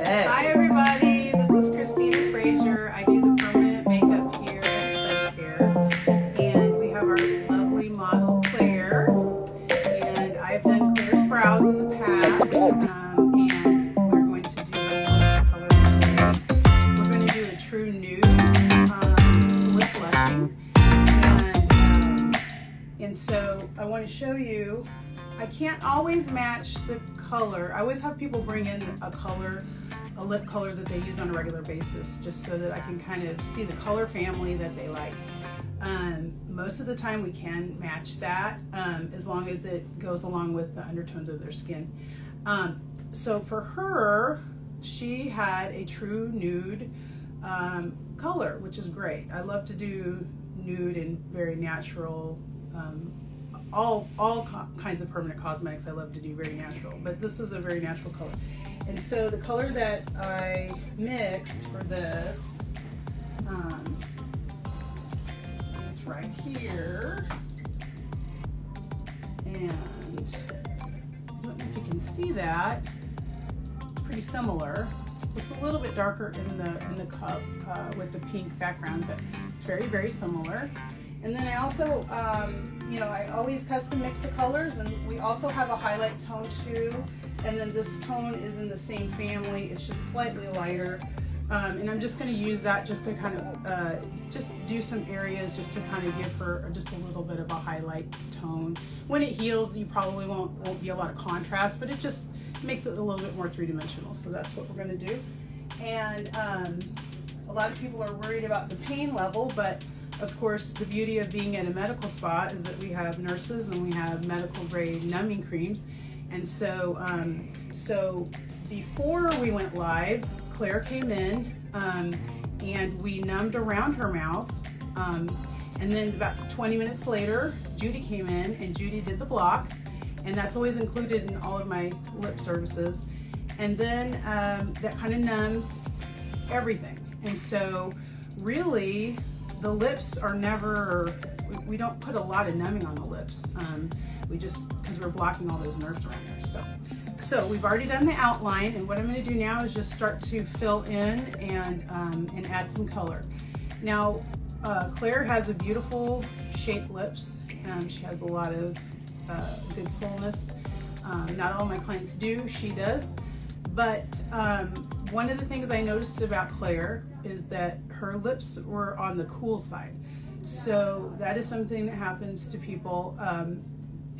Okay. Hi everybody, this is Christina Frazier. I do the permanent makeup here at AesthetiCare. And we have our lovely model Claire. And I've done Claire's brows in the past. And we're going to do her lip color today. We're going to do a true nude lip blushing. And so I want to show you, I can't always match the color. I always have people bring in a lip color that they use on a regular basis, just so that I can kind of see the color family that they like. Most of the time we can match that, as long as it goes along with the undertones of their skin. So for her, she had a true nude color, which is great. I love to do nude and very natural, all kinds of permanent cosmetics I love to do very natural, but this is a very natural color. And so the color that I mixed for this is right here, and I don't know if you can see that. It's pretty similar. It's a little bit darker in the cup with the pink background, but it's very, very similar. And then I also, I always custom mix the colors, and we also have a highlight tone too. And then this tone is in the same family. It's just slightly lighter. And I'm just going to use that just to kind of just do some areas just to kind of give her just a little bit of a highlight tone. When it heals, you probably won't be a lot of contrast, but it just makes it a little bit more three-dimensional. So that's what we're going to do. And a lot of people are worried about the pain level, but of course, the beauty of being at a medical spa is that we have nurses and we have medical grade numbing creams. And so, so before we went live, Claire came in and we numbed around her mouth. And then about 20 minutes later, Judy came in and Judy did the block. And that's always included in all of my lip services. And then that kind of numbs everything. And so really, the lips are never, we don't put a lot of numbing on the lips. We just, because we're blocking all those nerves around there. So we've already done the outline, and what I'm going to do now is just start to fill in and add some color. Now, Claire has a beautiful shaped lips. She has a lot of good fullness. Not all my clients do, she does. But one of the things I noticed about Claire is that her lips were on the cool side. So that is something that happens to people.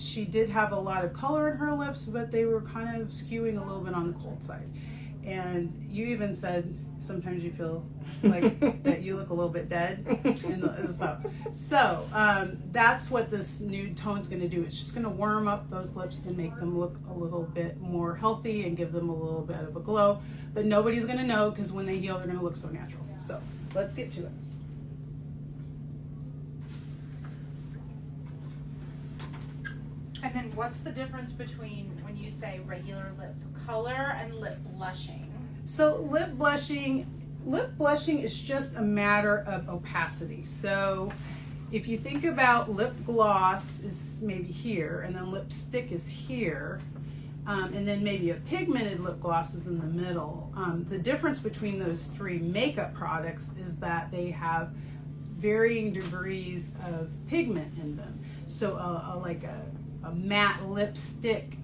She did have a lot of color in her lips, but they were kind of skewing a little bit on the cold side. And you even said sometimes you feel like that you look a little bit dead. So that's what this nude tone's going to do. It's just going to warm up those lips and make them look a little bit more healthy and give them a little bit of a glow. But nobody's going to know, because when they heal, they're going to look so natural. So let's get to it. And then what's the difference between when you say regular lip color and lip blushing? So lip blushing is just a matter of opacity. So if you think about lip gloss is maybe here, and then lipstick is here, and then maybe a pigmented lip gloss is in the middle. The difference between those three makeup products is that they have varying degrees of pigment in them. So like a matte lipstick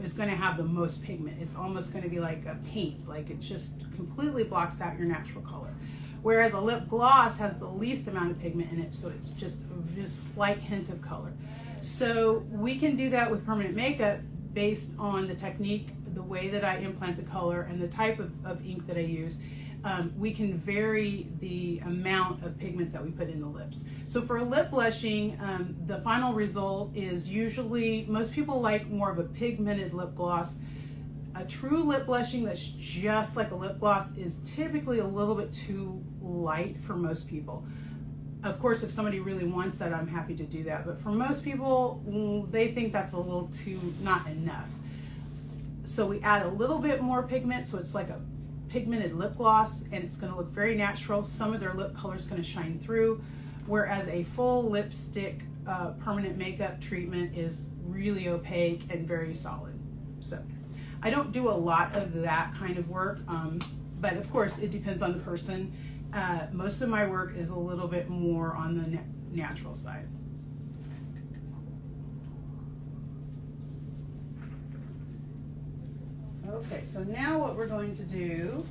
is going to have the most pigment. It's almost going to be like a paint, like it just completely blocks out your natural color. Whereas a lip gloss has the least amount of pigment in it, so it's just a slight hint of color. So we can do that with permanent makeup based on the technique, the way that I implant the color, and the type of ink that I use. We can vary the amount of pigment that we put in the lips. So for lip blushing, the final result is usually, most people like more of a pigmented lip gloss. A true lip blushing that's just like a lip gloss is typically a little bit too light for most people. Of course, if somebody really wants that, I'm happy to do that. But for most people, they think that's a little too, not enough. So we add a little bit more pigment, so it's like a pigmented lip gloss, and it's going to look very natural. Some of their lip color is going to shine through, whereas a full lipstick permanent makeup treatment is really opaque and very solid. So I don't do a lot of that kind of work, but of course it depends on the person. Most of my work is a little bit more on the natural side. Okay, so now what we're going to do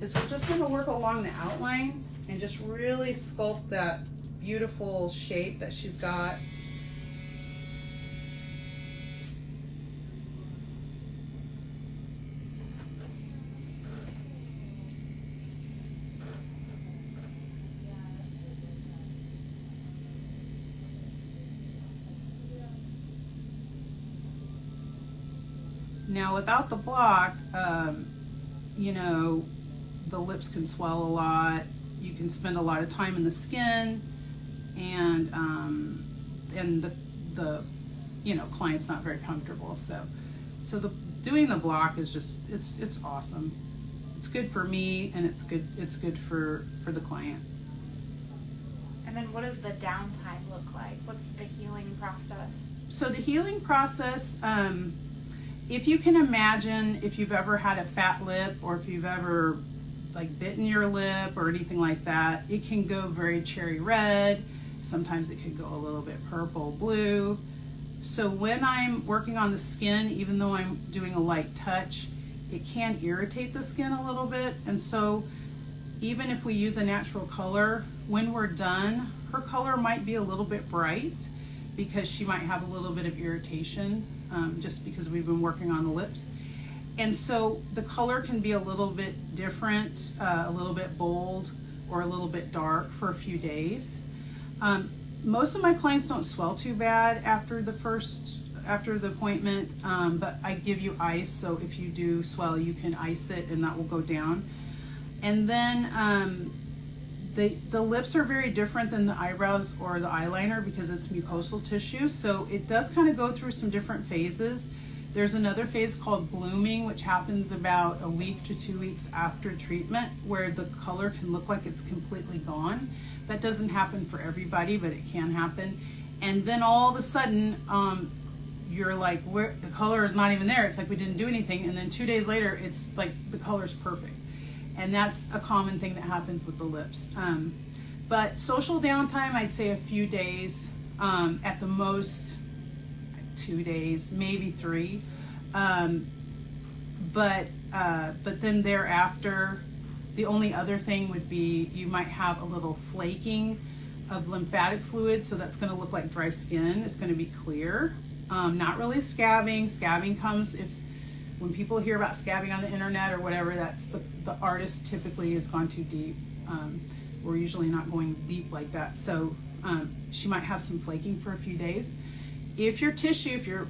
is we're just going to work along the outline and just really sculpt that beautiful shape that she's got. Now without the block, you know, the lips can swell a lot. You can spend a lot of time in the skin, and the you know, client's not very comfortable. So doing the block is just it's awesome. It's good for me, and it's good for the client. And then what does the downtime look like? What's the healing process? So the healing process, if you can imagine, if you've ever had a fat lip, or if you've ever like bitten your lip or anything like that, it can go very cherry red. Sometimes it could go a little bit purple, blue. So when I'm working on the skin, even though I'm doing a light touch, it can irritate the skin a little bit. And so even if we use a natural color, when we're done, her color might be a little bit bright because she might have a little bit of irritation, just because we've been working on the lips. And so the color can be a little bit different, a little bit bold, or a little bit dark for a few days. Most of my clients don't swell too bad after the appointment, but I give you ice, so if you do swell, you can ice it and that will go down. And then the lips are very different than the eyebrows or the eyeliner because it's mucosal tissue, so it does kind of go through some different phases. There's another phase called blooming, which happens about a week to 2 weeks after treatment, where the color can look like it's completely gone. That doesn't happen for everybody, but it can happen. And then all of a sudden, you're like, where the color is not even there. It's like we didn't do anything. And then 2 days later, it's like the color's perfect. And that's a common thing that happens with the lips. But social downtime, I'd say a few days, at the most 2 days, maybe 3. But then thereafter, the only other thing would be you might have a little flaking of lymphatic fluid, so that's going to look like dry skin. It's going to be clear, not really scabbing. Scabbing comes when people hear about scabbing on the internet or whatever, that's the artist typically has gone too deep. We're usually not going deep like that. So she might have some flaking for a few days. If your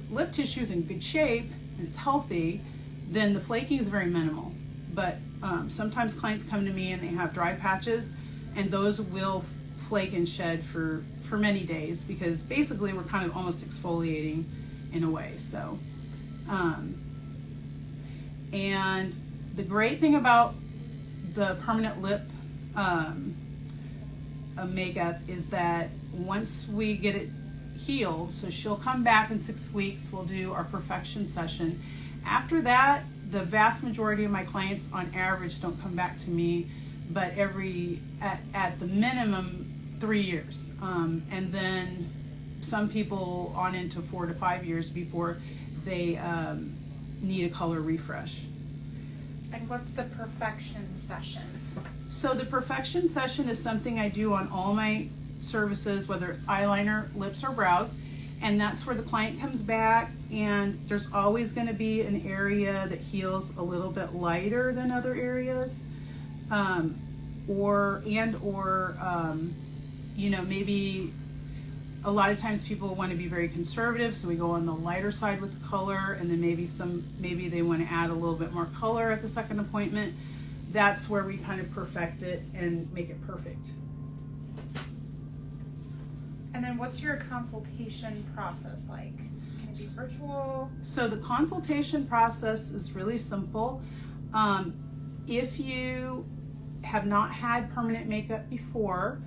lip tissue is in good shape and it's healthy, then the flaking is very minimal. But sometimes clients come to me and they have dry patches, and those will flake and shed for many days, because basically we're kind of almost exfoliating in a way. So, and the great thing about the permanent lip makeup is that once we get it healed, so she'll come back in 6 weeks, we'll do our perfection session. After that, the vast majority of my clients on average don't come back to me, but at the minimum 3 years, and then some people on into 4 to 5 years before they need a color refresh. And what's the perfection session? So the perfection session is something I do on all my services, whether it's eyeliner, lips, or brows, and that's where the client comes back, and there's always going to be an area that heals a little bit lighter than other areas, or you know, maybe a lot of times people want to be very conservative, so we go on the lighter side with the color, and then maybe they want to add a little bit more color at the second appointment. That's where we kind of perfect it and make it perfect. And then what's your consultation process like? Can it be virtual? So the consultation process is really simple. If you have not had permanent makeup before,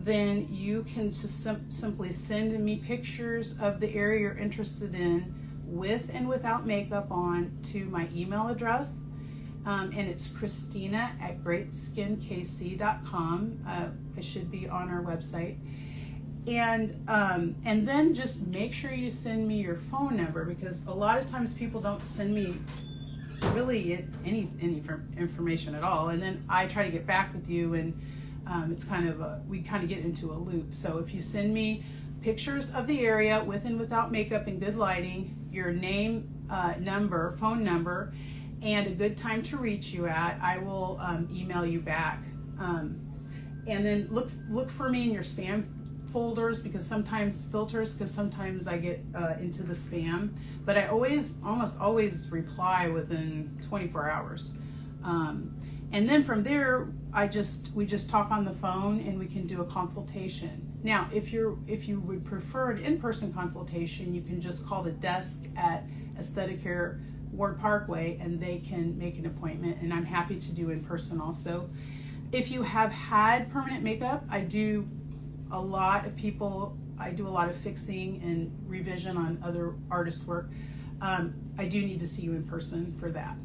then you can just simply send me pictures of the area you're interested in with and without makeup on to my email address. And it's Christina@greatskinkc.com. It should be on our website. And then just make sure you send me your phone number, because a lot of times people don't send me really any information at all, and then I try to get back with you, and it's we kind of get into a loop. So if you send me pictures of the area with and without makeup and good lighting, your name, number, phone number, and a good time to reach you at, I will email you back. And then look for me in your spam folders, because sometimes I get into the spam, but I almost always reply within 24 hours. And then from there, we just talk on the phone and we can do a consultation. Now, if you would prefer an in-person consultation, you can just call the desk at AesthetiCare Ward Parkway and they can make an appointment, and I'm happy to do in person also. If you have had permanent makeup, I do a lot of fixing and revision on other artists' work. I do need to see you in person for that.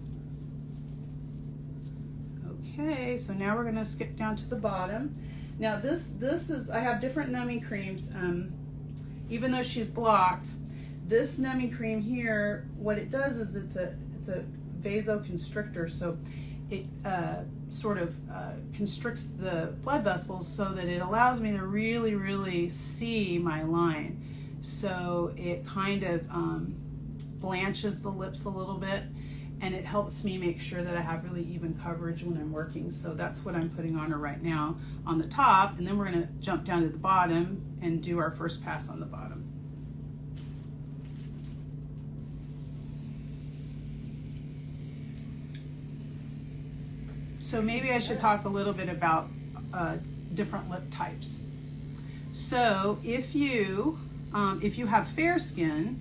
Okay, so now we're going to skip down to the bottom. Now this is, I have different numbing creams. Even though she's blocked, this numbing cream here, what it does is it's a vasoconstrictor, so it constricts the blood vessels so that it allows me to really, really see my line. So it kind of blanches the lips a little bit, and it helps me make sure that I have really even coverage when I'm working. So that's what I'm putting on her right now on the top, and then we're going to jump down to the bottom and do our first pass on the bottom. So maybe I should talk a little bit about different lip types. So if you have fair skin,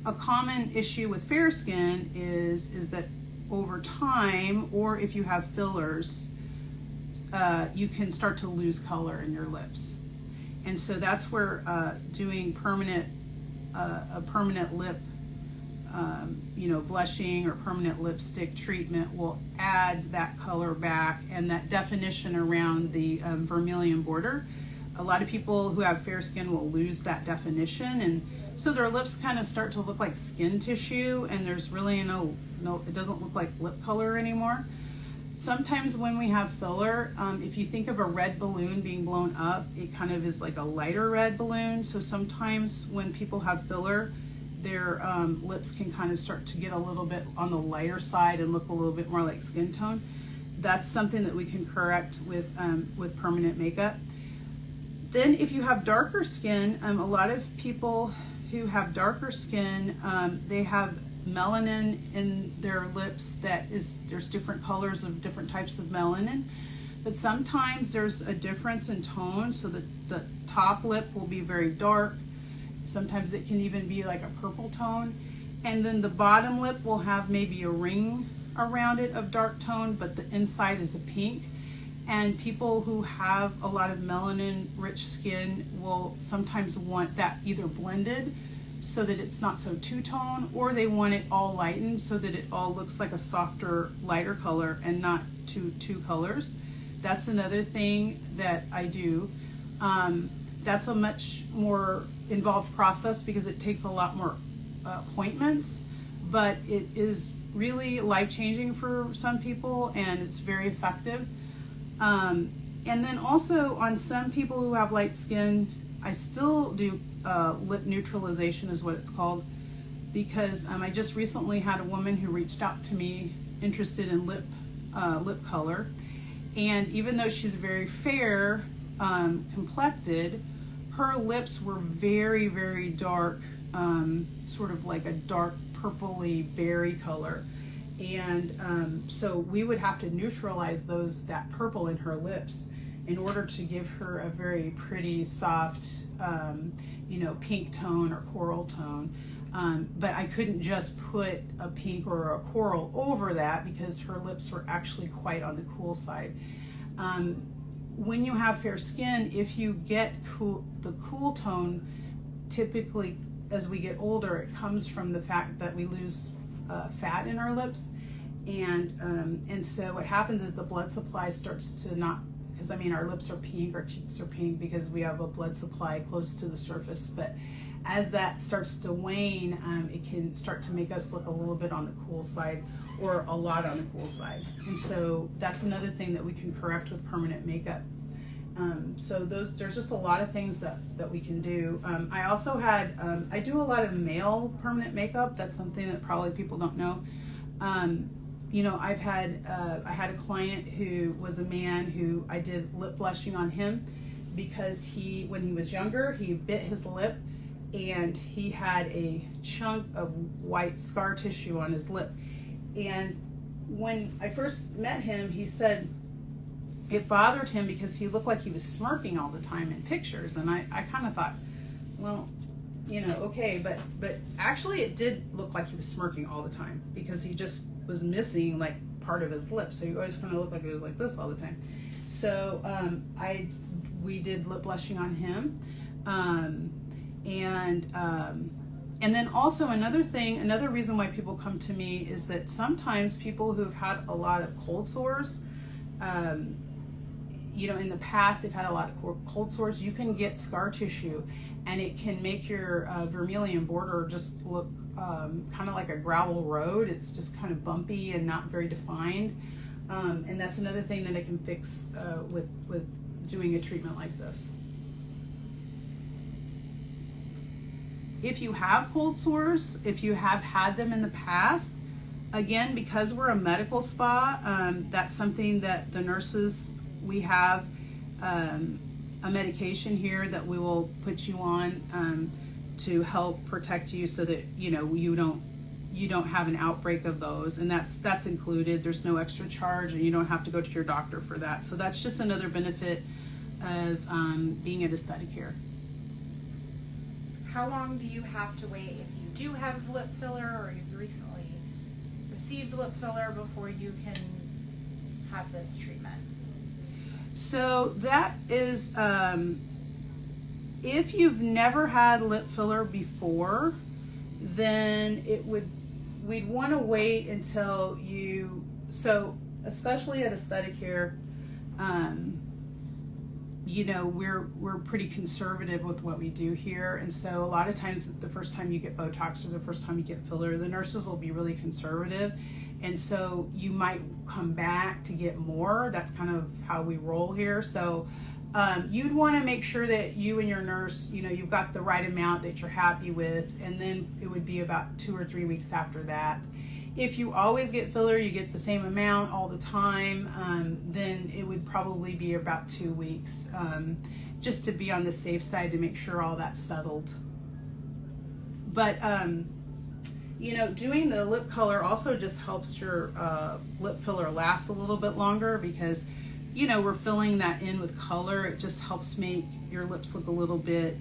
a common issue with fair skin is that over time, or if you have fillers, you can start to lose color in your lips. And so that's where doing a permanent lip blushing or permanent lipstick treatment will add that color back and that definition around the vermilion border. A lot of people who have fair skin will lose that definition, and so their lips kind of start to look like skin tissue, and there's really no, it doesn't look like lip color anymore. Sometimes when we have filler, if you think of a red balloon being blown up, it kind of is like a lighter red balloon. So sometimes when people have filler, their lips can kind of start to get a little bit on the lighter side and look a little bit more like skin tone. That's something that we can correct with permanent makeup. Then if you have darker skin, a lot of people who have darker skin, they have melanin in their lips. There's different colors of different types of melanin, but sometimes there's a difference in tone, so that the top lip will be very dark. Sometimes it can even be like a purple tone, and then the bottom lip will have maybe a ring around it of dark tone, but the inside is a pink. And people who have a lot of melanin rich skin will sometimes want that either blended so that it's not so two-tone, or they want it all lightened so that it all looks like a softer, lighter color and not two colors. That's another thing that I do. That's a much more involved process because it takes a lot more appointments, but it is really life-changing for some people, and it's very effective. And then also on some people who have light skin, I still do lip neutralization is what it's called, because I just recently had a woman who reached out to me interested in lip color, and even though she's very fair complected, her lips were very, very dark, sort of like a dark purpley berry color. And so we would have to neutralize that purple in her lips in order to give her a very pretty soft pink tone or coral tone. But I couldn't just put a pink or a coral over that because her lips were actually quite on the cool side. When you have fair skin, if you get the cool tone, typically as we get older, it comes from the fact that we lose fat in our lips. And so what happens is the blood supply starts to not, because I mean our lips are pink, our cheeks are pink because we have a blood supply close to the surface, but as that starts to wane, it can start to make us look a little bit on the cool side or a lot on the cool side. And so that's another thing that we can correct with permanent makeup. So there's just a lot of things that we can do. I also had, I do a lot of male permanent makeup. That's something that probably people don't know. You know, I had a client who was a man who I did lip blushing on him because when he was younger, he bit his lip and he had a chunk of white scar tissue on his lip. And when I first met him, he said it bothered him because he looked like he was smirking all the time in pictures. And I kind of thought, well, you know, okay, but actually it did look like he was smirking all the time because he just was missing like part of his lip. So he always kind of looked like he was like this all the time. So we did lip blushing on him. And then also another reason why people come to me is that sometimes people who've had a lot of cold sores, you know, in the past they've had a lot of cold sores, you can get scar tissue and it can make your vermilion border just look kind of like a gravel road. It's just kind of bumpy and not very defined. And that's another thing that I can fix with doing a treatment like this. If you have cold sores, if you have had them in the past, again, because we're a medical spa, that's something that the nurses, we have a medication here that we will put you on to help protect you so that, you know, you don't have an outbreak of those, and that's included. There's no extra charge and you don't have to go to your doctor for that. So that's just another benefit of being at AesthetiCare. How long do you have to wait if you do have lip filler or you've recently received lip filler before you can have this treatment? So that is, if you've never had lip filler before, then we'd want to wait until so especially at AesthetiCare, you know, we're pretty conservative with what we do here, and so a lot of times the first time you get Botox or the first time you get filler, the nurses will be really conservative, and so you might come back to get more. That's kind of how we roll here. So you'd want to make sure that you and your nurse, you know, you've got the right amount that you're happy with, and then it would be about 2 or 3 weeks after that. If you always get filler, you get the same amount all the time, then it would probably be about 2 weeks, just to be on the safe side to make sure all that's settled. But, you know, doing the lip color also just helps your lip filler last a little bit longer because, you know, we're filling that in with color. It just helps make your lips look a little bit,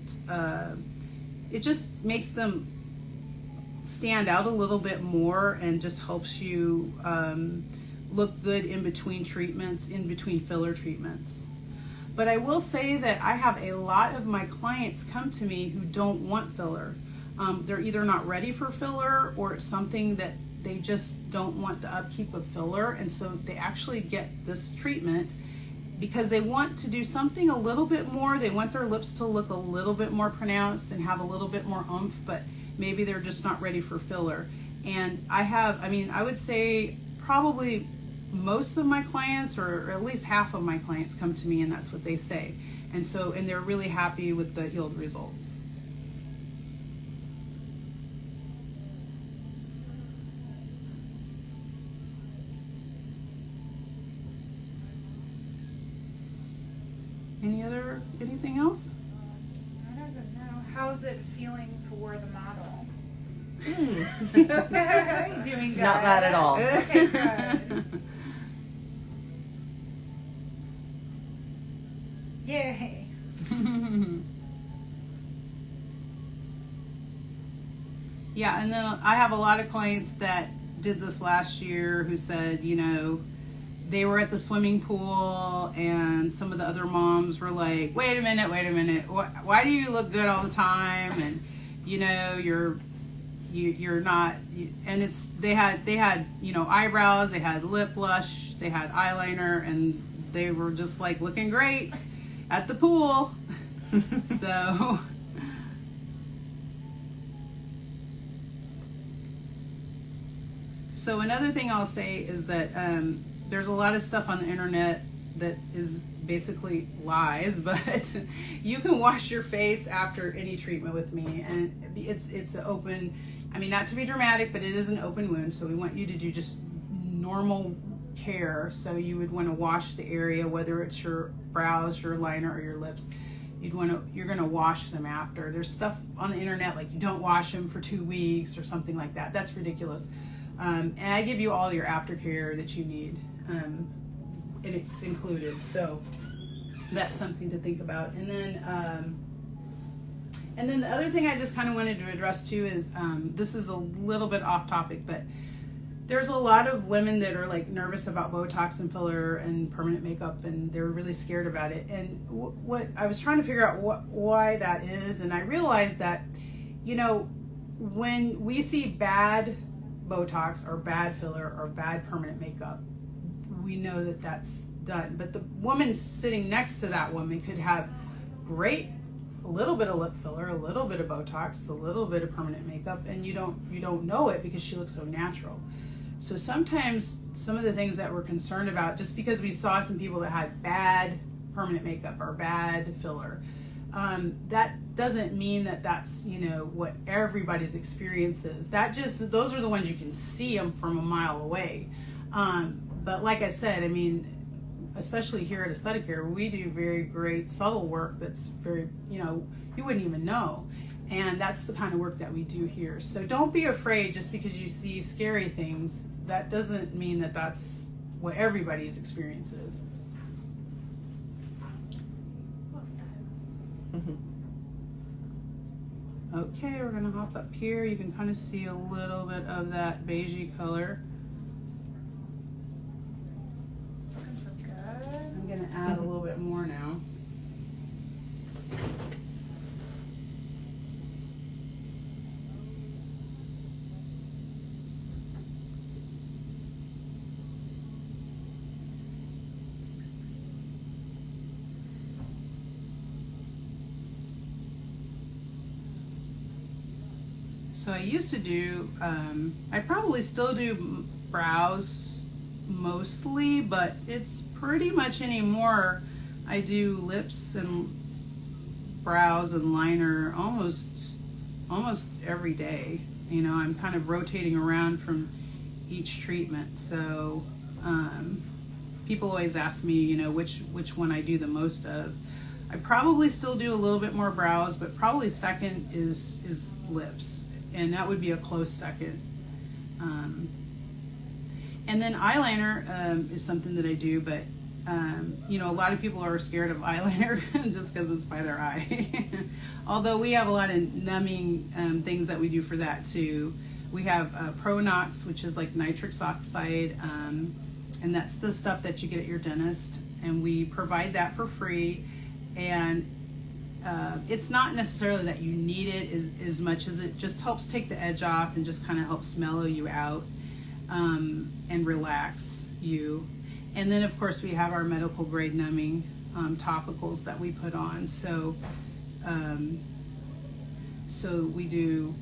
it just makes them stand out a little bit more and just helps you look good in between treatments, in between filler treatments. But I will say that I have a lot of my clients come to me who don't want filler. They're either not ready for filler or it's something that they just don't want the upkeep of filler, and so they actually get this treatment because they want to do something a little bit more. They want their lips to look a little bit more pronounced and have a little bit more oomph, but maybe they're just not ready for filler. And I would say probably most of my clients, or at least half of my clients, come to me and that's what they say. And they're really happy with the healed results. Anything else? I don't know. How's it feeling for the model? Doing good. Not bad at all. Okay, good. Yay. Yeah, and then I have a lot of clients that did this last year who said, you know, they were at the swimming pool and some of the other moms were like, wait a minute, why do you look good all the time? you know, you're not, and they had, you know, eyebrows, they had lip blush, they had eyeliner, and they were just like looking great at the pool. So another thing I'll say is that there's a lot of stuff on the internet that is basically lies, but you can wash your face after any treatment with me, and it's an open, I mean, not to be dramatic, but it is an open wound, so we want you to do just normal care. So you would want to wash the area, whether it's your brows, your liner, or your lips. You're going to wash them after. There's stuff on the internet like you don't wash them for 2 weeks or something like that. That's ridiculous. And I give you all your aftercare that you need, and it's included. So that's something to think about. And then the other thing I just kind of wanted to address too is this is a little bit off topic, but there's a lot of women that are like nervous about Botox and filler and permanent makeup, and they're really scared about it. And what I was trying to figure out why that is, and I realized that, you know, when we see bad Botox or bad filler or bad permanent makeup, we know that that's done. But the woman sitting next to that woman could have a little bit of lip filler, a little bit of Botox, a little bit of permanent makeup, and you don't know it because she looks so natural. So sometimes some of the things that we're concerned about, just because we saw some people that had bad permanent makeup or bad filler, that doesn't mean that that's, you know, what everybody's experience is. Those are the ones you can see them from a mile away. But like I said, I mean, especially here at AesthetiCare, we do very great subtle work that's very, you know, you wouldn't even know. And that's the kind of work that we do here. So don't be afraid just because you see scary things. That doesn't mean that that's what everybody's experience is. Well said. Okay, we're gonna hop up here. You can kind of see a little bit of that beigey color. It's looking so good. I'm gonna add a little bit more now. So I used to do, I probably still do brows mostly, but it's pretty much anymore. I do lips and brows and liner almost every day. You know, I'm kind of rotating around from each treatment. So people always ask me, you know, which one I do the most of. I probably still do a little bit more brows, but probably second is lips. And that would be a close second. And then eyeliner is something that I do, but you know, a lot of people are scared of eyeliner just because it's by their eye. Although we have a lot of numbing things that we do for that too. We have Pronox, which is like nitrous oxide, and that's the stuff that you get at your dentist, and we provide that for free. And it's not necessarily that you need it as much as it just helps take the edge off and just kind of helps mellow you out and relax you. And then of course we have our medical grade numbing topicals that we put on. So so we do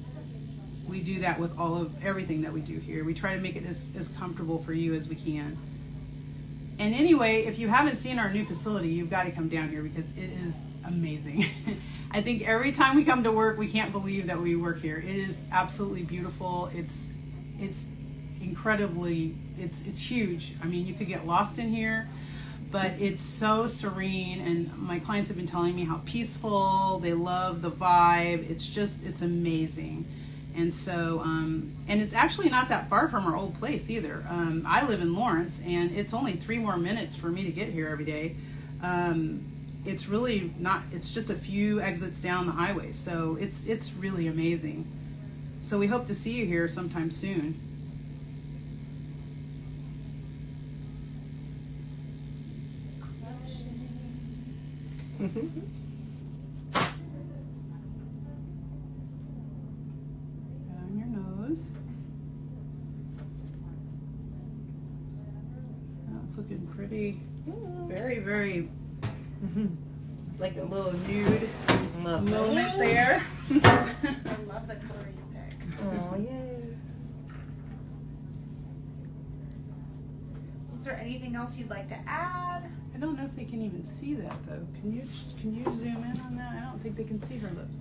that with everything that we do here. We try to make it as comfortable for you as we can. And anyway, if you haven't seen our new facility, you've got to come down here because it is amazing. I think every time we come to work, we can't believe that we work here. It is absolutely beautiful. It's incredibly, it's huge. I mean, you could get lost in here, but it's so serene, and my clients have been telling me how peaceful, they love the vibe. It's amazing. And so, and it's actually not that far from our old place either. I live in Lawrence, and it's only 3 more minutes for me to get here every day. It's really not, it's just a few exits down the highway. So it's really amazing. So we hope to see you here sometime soon. It's looking pretty, very, very, like a little nude moment there. I love the color you picked. Oh, yay. Is there anything else you'd like to add? I don't know if they can even see that though. Can you zoom in on that? I don't think they can see her lips.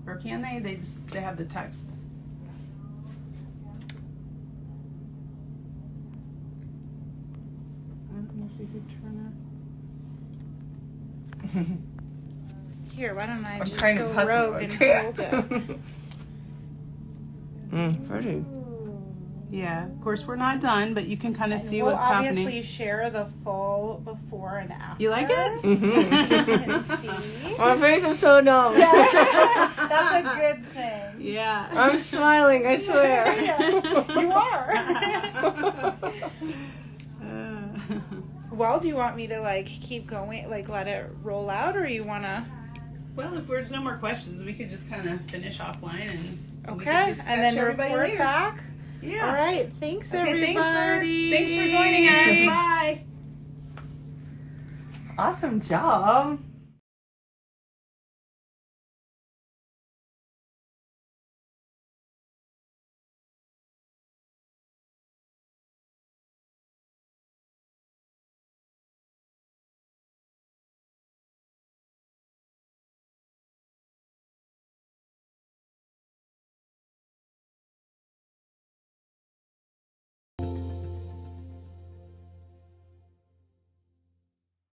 Or can they? They have the text. I don't know if we could turn Here, why don't I I'm just trying to go puzzle rogue and it. hold it. Pretty. it. Yeah, of course we're not done, but you can kind of see we'll what's obviously happening. share the full before and after. You like it? You can see. My face is so dumb. That's a good thing. Yeah. I'm smiling, I swear. You are. Uh, Well, do you want me to like keep going, like let it roll out, or you wanna? well, if there's no more questions, we could just kind of finish offline and we could Okay, just and then catch everybody report later. back. Yeah. All right. Thanks, Okay, everybody. thanks for joining us. Bye. Awesome job.